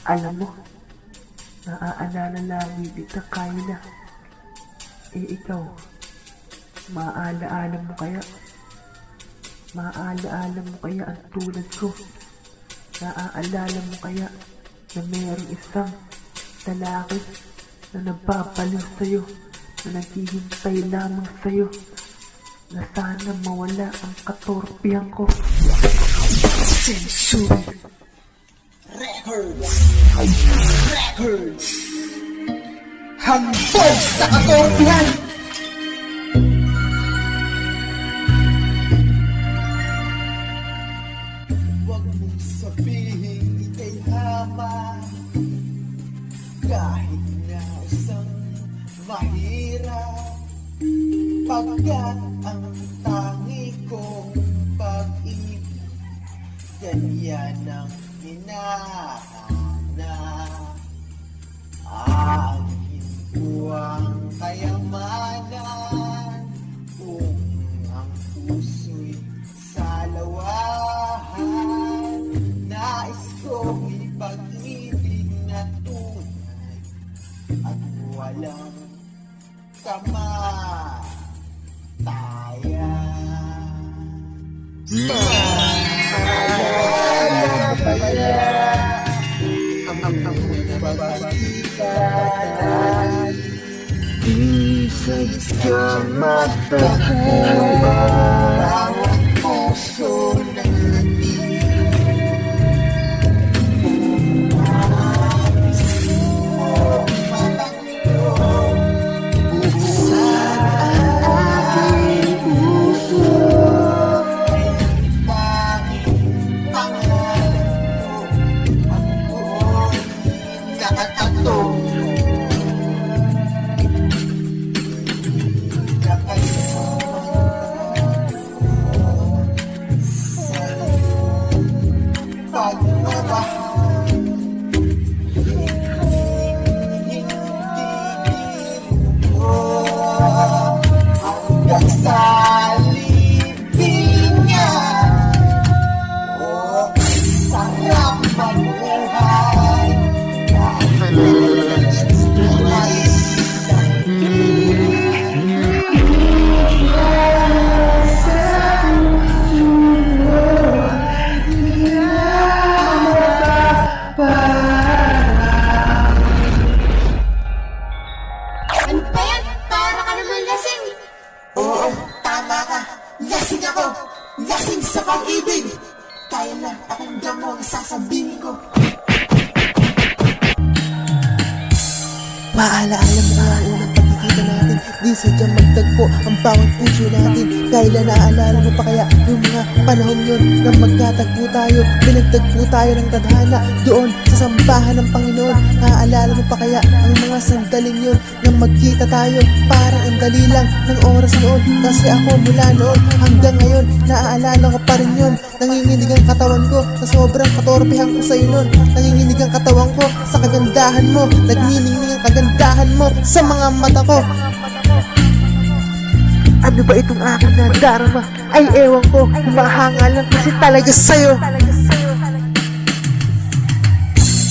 Alam mo, naaalala namin kita, Kyla. Ikaw, maaala-ala mo kaya? Maaala-ala mo kaya ang tulad ko? Naaalala mo kaya na mayroong isang lalaki na nagpapaliw sa'yo, na naghihintay lamang sa'yo, na sana mawala ang katorpihan ko? Century Records! Hambog sa katorpihan! Huwag mong sabihin ika'y hama, kahit na isang mahirap, pagkat ang tangi kong pag-ibig, ganyan ang hinahanap. Akin ko ang kayamanan, kung ang puso'y salawahan. Nais kong ipag-ibig na tunay at walang kamatayan. Isa matahan bawat puso ng lasing sa pag-ibig. Kaya na pakinggan mo ang sasabihin ko. Maalaala mo nga ang unang pagkikita natin, di sadyang magtagpo ang bawat puso natin. Kailan naaalala mo pa kaya yung mga panahon yun na magkatagpo tayo, pinagtagpo tayo ng tadhana doon sa sambahan ng Panginoon? Naaalala mo pa kaya ang mga sandaling yun na magkita tayo, parang ang dali lang ng oras noon? Kasi ako mula noon hanggang ngayon, naaalala ko pa rin yun. Nanginginig ang katawan ko sa sobrang katorpehan ko sa'yo nun. Nanginginig ang katawan ko sa kagandahan mo, nagniningning ang kagandahan mo sa mga mata ko. Ano ba itong aking nadarama? Ay ewan ko, humahanga lang kasi talaga sa'yo.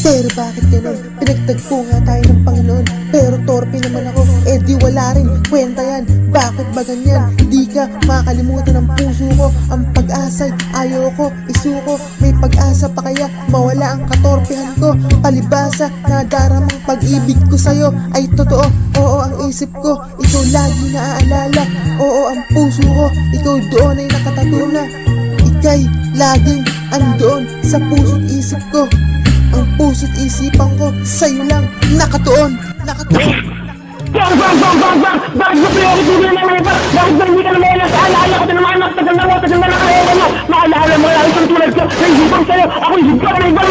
Pero bakit ganun? Pinagtagpo nga tayo ng Panginoon, pero torpe naman ako, eh di wala rin kwenta yan. Bakit ba ganyan? Di ka makalimutan ng puso ko, ang pag-asa'y ayoko isuko. May pag-asa pa kaya mawala ang katorpehan ko? Palibasa na daramang pag-ibig ko sa'yo ay totoo. Oo ang isip ko, ikaw lagi naaalala. Oo ang puso ko, ikaw doon ay nakatatuna. Ika'y laging andoon sa puso't isip ko. Ang puso't isipan ko sa'yo lang nakatuon. Nakatuon. Bang! Bakit ba priority na naman ito? Bakit ba hindi ka naman na sa alaala ko na mga anak? Tagal na mo, tagal na nakarewa mo. Maalala mo lang isang tulad ko na hibang sa'yo. Ako hibang na ibang